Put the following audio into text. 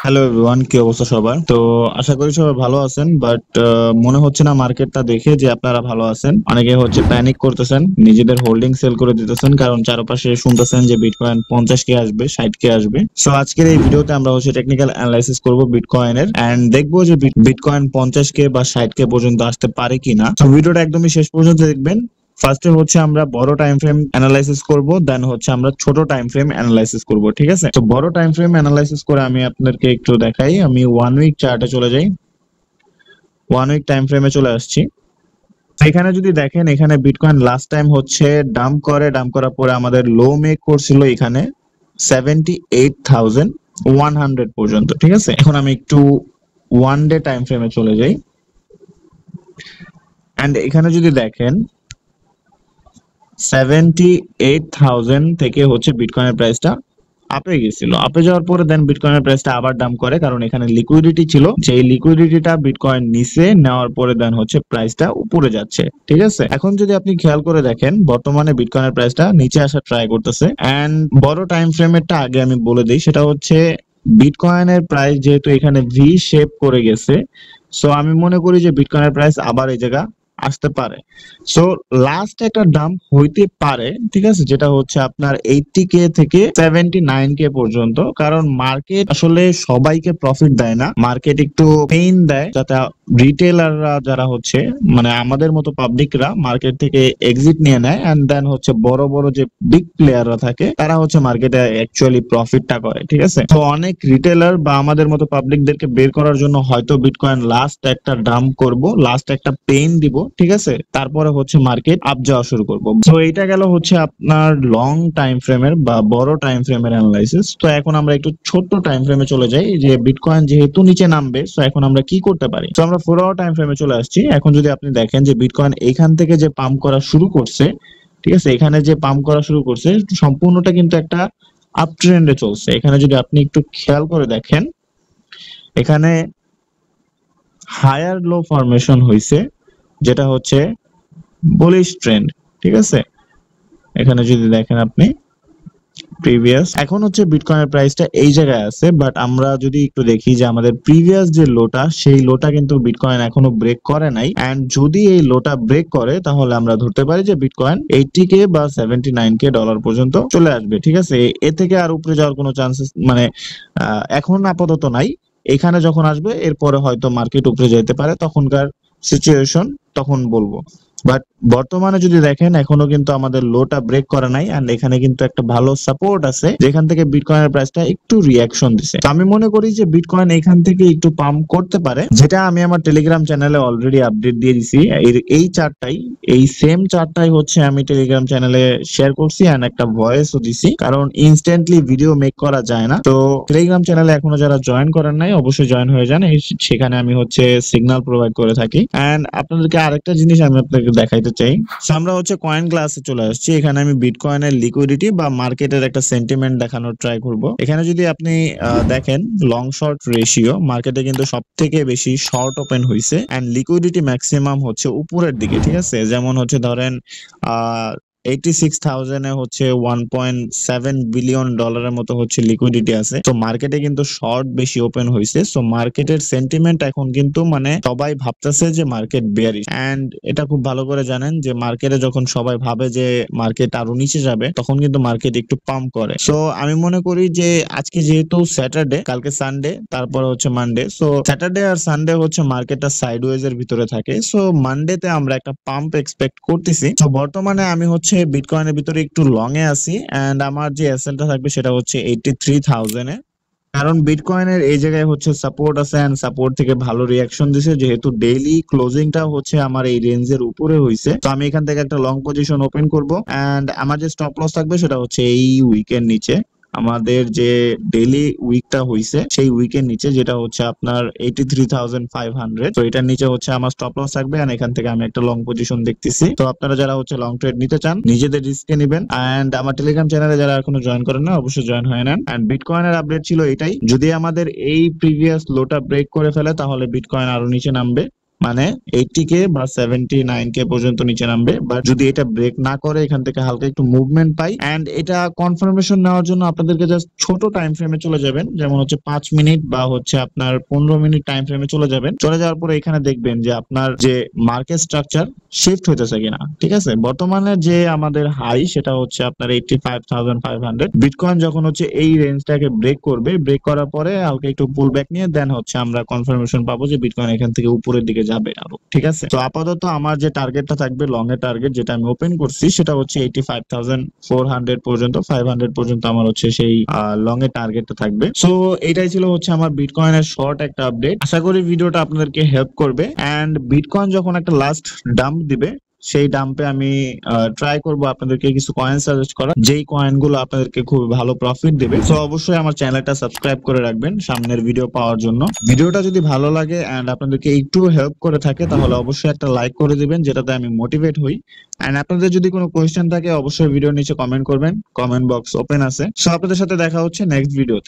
Hello everyone, কি অবস্থা সবার? তো আশা করি সবাই ভালো আছেন, বাট মনে হচ্ছে না মার্কেটটা দেখে যে আপনারা ভালো আছেন। অনেকে হচ্ছে প্যানিক করতেছেন, নিজেদের হোল্ডিং সেল করে দিতেছেন, কারণ চারপাশে শুনতেছেন যে বিটকয়েন 50 কে আসবে, 60 কে আসবে। সো আজকের এই ভিডিওতে আমরা হচ্ছে টেকনিক্যাল অ্যানালাইসিস করব বিটকয়েনের, এন্ড দেখবো যে বিটকয়েন 50 কে বা 60 কে পর্যন্ত আসতে পারে কিনা। তো ভিডিওটা একদমই শেষ পর্যন্ত দেখবেন। ফার্স্টে হচ্ছে আমরা বড় টাইম ফ্রেম অ্যানালাইসিস করব, দেন হচ্ছে আমরা ছোট টাইম ফ্রেম অ্যানালাইসিস করব, ঠিক আছে? তো বড় টাইম ফ্রেম অ্যানালাইসিস করে আমি আপনাদেরকে একটু দেখাই। আমি 1 উইক চার্টে চলে যাই, 1 উইক টাইম ফ্রেমে চলে আসছি। তো এখানে যদি দেখেন, এখানে বিটকয়েন লাস্ট টাইম হচ্ছে ডাম্প করার পরে আমাদের লো মেক করছিল এখানে 78,100 পর্যন্ত, ঠিক আছে? এখন আমি একটু 1 ডে টাইম ফ্রেমে চলে যাই, এন্ড এখানে যদি দেখেন 78,000 থেকে হচ্ছে বিটকয়েনের প্রাইসটা আপে গেছিল। আপে যাওয়ার পরে দেন বিটকয়েনের প্রাইসটা আবার ডাম্প করে, কারণ এখানে লিকুইডিটি ছিল, যে লিকুইডিটিটা বিটকয়েন নিচে নেওয়ার পরে দেন হচ্ছে প্রাইসটা উপরে যাচ্ছে, ঠিক আছে? এখন যদি আপনি খেয়াল করে দেখেন, বর্তমানে বিটকয়েনের প্রাইসটা নিচে আসা ট্রাই করতেছে। এন্ড বড় টাইম ফ্রেমেরটা আগে আমি বলে দিই, সেটা হচ্ছে বিটকয়েনের প্রাইস যেহেতু এখানে ভি শেপ করে গেছে, সো আমি মনে করি যে বিটকয়েনের প্রাইস আবার এই জায়গা আসতে পারে। সো লাস্ট একটা ডাম্প হইতে পারে, ঠিক আছে, যেটা হচ্ছে আপনার 80K থেকে 79K পর্যন্ত। কারণ মার্কেট আসলে সবাইকে প্রফিট দেয় না, মার্কেট একটু পেইন দেয়, যাতে রিটেলাররা যারা হচ্ছে মানে আমাদের মতো পাবলিকরা মার্কেট থেকে এক্সিট নিয়ে নেয়, এন্ড দেন হচ্ছে বড় বড় যে বিগ প্লেয়াররা থাকে তারা হচ্ছে মার্কেটে অ্যাকচুয়ালি প্রফিটটা করে, ঠিক আছে? তো অনেক রিটেলার বা আমাদের মতো পাবলিকদেরকে বের করার জন্য হয়তো বিটকয়েন লাস্ট একটা ডাম্প করব, লাস্ট একটা পেইন দিব, ঠিক আছে? তারপরে হচ্ছে মার্কেট আপ যাওয়া শুরু করব। তো এটা গেল হচ্ছে আপনার লং টাইম ফ্রেমের বা বড় টাইম ফ্রেমের অ্যানালাইসিস। তো এখন আমরা একটু ছোট টাইম ফ্রেমে চলে যাই, যে বিটকয়েন যেহেতু নিচে নামবে, তো এখন আমরা কি করতে পারি। তো আমরা 4 আওয়ার টাইম ফ্রেমে চলে আসছি। এখন যদি আপনি দেখেন যে বিটকয়েন এখান থেকে যে পাম্প করা শুরু করছে, ঠিক আছে, এখানে যে পাম্প করা শুরু করছে সম্পূর্ণটা কিন্তু একটা আপ ট্রেন্ডে চলছে। এখানে যদি আপনি একটু খেয়াল করে দেখেন, এখানে হায়ার লো ফরমেশন হয়েছে, যেটা হচ্ছে বুলিশ ট্রেন্ড, ঠিক আছে? এখানে যদি দেখেন আপনি প্রিভিয়াস, এখন হচ্ছে বিটকয়েনের প্রাইসটা এই জায়গায় আছে, বাট আমরা যদি একটু দেখি যে আমাদের প্রিভিয়াস যে লোটা, সেই লোটা কিন্তু বিটকয়েন এখনো ব্রেক করে নাই। এন্ড যদি এই লোটা ব্রেক করে, তাহলে আমরা ধরতে পারি যে বিটকয়েন 80K বা 79K ডলার পর্যন্ত চলে আসবে, ঠিক আছে? এ থেকে আর উপরে যাওয়ার কোনো চান্সেস মানে এখন আপাতত নাই। এখানে যখন আসবে এরপরে হয়তো মার্কেট উপরে যেতে পারে, তখনকার সিচুয়েশন তখন বলবো। বাট বর্তমানে যদি দেখেন, এখনো কিন্তু আমাদের লোটা ব্রেক করে নাই, এন্ড এখানে কিন্তু একটা ভালো সাপোর্ট আছে, যেখান থেকে বিটকয়েনের প্রাইসটা একটু রিয়াকশন দিছে। তো আমি মনে করি যে বিটকয়েন এখান থেকে একটু পাম্প করতে পারে, যেটা আমি আমার টেলিগ্রাম চ্যানেলে অলরেডি আপডেট দিয়ে দিছি। এই চার্টটাই, এই সেম চার্টটাই হচ্ছে আমি টেলিগ্রাম চ্যানেলে শেয়ার করছি, এন্ড একটা ভয়েসও দিছি, কারণ ইনস্ট্যান্টলি ভিডিও মেক করা যায় না। তো টেলিগ্রাম চ্যানেলে এখনো যারা জয়েন করেন নাই, অবশ্যই জয়েন হয়ে যান। সেখানে আমি হচ্ছে সিগন্যাল প্রোভাইড করে থাকি। এন্ড আপনাদেরকে আরেকটা জিনিস আমি আপনাকে দেখাইতে চাই। So, আমরা হচ্ছে কয়েন ক্লাসে চলে আসছি। এখানে আমি বিটকয়েনের লিকুইডিটি বা মার্কেটের একটা সেন্টিমেন্ট দেখানোর ট্রাই করব। এখানে যদি আপনি দেখেন লং শর্ট রেশিও, মার্কেটে কিন্তু সব থেকে বেশি শর্ট ওপেন হয়েছে, এন্ড লিকুইডিটি ম্যাক্সিমাম হচ্ছে উপরের দিকে, ঠিক আছে? যেমন হচ্ছে ধরেন 86,000 এ হচ্ছে 1.7 বিলিয়ন ডলারের মতো হচ্ছে লিকুইডিটি আছে। তো মার্কেটে কিন্তু শর্ট বেশি ওপেন হয়েছে। সো মার্কেটের সেন্টিমেন্ট এখন কিন্তু মানে সবাই ভাবতেছে যে মার্কেট বেয়ারিশ, এন্ড এটা খুব ভালো করে জানেন যে মার্কেটে যখন সবাই ভাবে যে মার্কেট আরো নিচে যাবে, তখন কিন্তু মার্কেট একটু পাম্প করে। সো আমি মনে করি যে আজকে যেহেতু স্যাটারডে, কালকে সানডে, তারপরে হচ্ছে মানডে, সো স্যাটারডে আর সানডে হচ্ছে মার্কেটটা সাইডওয়েজ এর ভিতরে থাকে। সো মানডেতে আমরা একটা পাম্প এক্সপেক্ট করতেছি। তো বর্তমানে আমি হচ্ছে বিটকয়েনের ভিতরে একটু লং এ আছি, এন্ড আমার যে এসএলটা থাকবে সেটা হচ্ছে 83,000 এ। কারণ বিটকয়েনের এই জায়গায় হচ্ছে সাপোর্ট আছে, এন্ড সাপোর্ট থেকে ভালো রিয়াকশন দিছে, যেহেতু ডেইলি ক্লোজিংটা হচ্ছে আমার এই রেঞ্জের উপরে হইছে। তো আমি এখান থেকে একটা লং পজিশন ওপেন করব, এন্ড আমার যে স্টপ লস থাকবে সেটা হচ্ছে এই উইকের নিচে। আমাদের যে ডেইলি উইকটা হইছে সেই উইকের নিচে, যেটা হচ্ছে আপনার 83,500। তো এটার নিচে হচ্ছে আমার স্টপ লস থাকবে, এন্ড এখান থেকে আমি একটা লং পজিশন দেখতেছি। তো আপনারা যারা হচ্ছে লং ট্রেড নিতে চান, নিজেদের রিস্কে নেবেন। এন্ড আমার টেলিগ্রাম চ্যানেলে যারা এখনো জয়েন করেন না, অবশ্যই জয়েন হয়ে নেন। এন্ড বিটকয়েনের আপডেট ছিল এটাই। যদি আমাদের এই প্রিভিয়াস লোটা ব্রেক করে ফেলে, তাহলে বিটকয়েন আরো নিচে নামবে। মানে 80k বা 79k পর্যন্ত নিচে নামবে, বাট যদি এটা ব্রেক না করে এখান থেকে হালকা একটু মুভমেন্ট পাই, এন্ড এটা কনফার্মেশন নেওয়ার জন্য আপনাদেরকে জাস্ট ছোট টাইম ফ্রেমে চলে যাবেন, যেমন হচ্ছে 5 মিনিট বা হচ্ছে আপনার 15 মিনিট টাইম ফ্রেমে চলে যাবেন। চলে যাওয়ার পরে এখানে দেখবেন যে আপনার যে মার্কেট স্ট্রাকচার শিফট হইতেছে কিনা। ঠিক আছে, বর্তমানে যে আমাদের হাই সেটা হচ্ছে আপনার 85,500। বিটকয়েন যখন হচ্ছে এই রেঞ্জটাকে ব্রেক করবে, ব্রেক করার পরে হালকা একটু পুল ব্যাক নিয়ে দেন হচ্ছে আমরা কনফার্মেশন পাবো যে বিটকয়েন এখান থেকে উপরের দিকে যাবে আরো। ঠিক আছে, তো আপাতত আমার যে টার্গেটটা থাকবে, লং এর টার্গেট যেটা আমি ওপেন করছি সেটা হচ্ছে 85,400 পর্যন্ত, 500 পর্যন্ত আমার হচ্ছে সেই লং এর টার্গেটটা থাকবে। সো এটাই ছিল হচ্ছে আমার বিটকয়েনের শর্ট একটা আপডেট। আশা করি ভিডিওটা আপনাদেরকে হেল্প করবে, এন্ড বিটকয়েন যখন একটা লাস্ট ডাম্প দিবে সেই ডাম্পে আমি ট্রাই করব আপনাদেরকে কিছু কয়েন সাজেস্ট করা, যেই কয়েন গুলো আপনাদেরকে খুব ভালো প্রফিট দেবে। তো অবশ্যই আমার চ্যানেলটা সাবস্ক্রাইব করে রাখবেন সামনের ভিডিও পাওয়ার জন্য। ভিডিওটা যদি ভালো লাগে এন্ড আপনাদেরকে একটু হেল্প করে থাকে তাহলে অবশ্যই একটা লাইক করে দিবেন, যেটাতে আমি মোটিভেট হই। এন্ড আপনাদের যদি কোনো কোয়েশ্চেন থাকে অবশ্যই ভিডিওর নিচে কমেন্ট করবেন, কমেন্ট বক্স ওপেন আছে। সো আপনাদের সাথে দেখা হচ্ছে নেক্সট ভিডিওতে।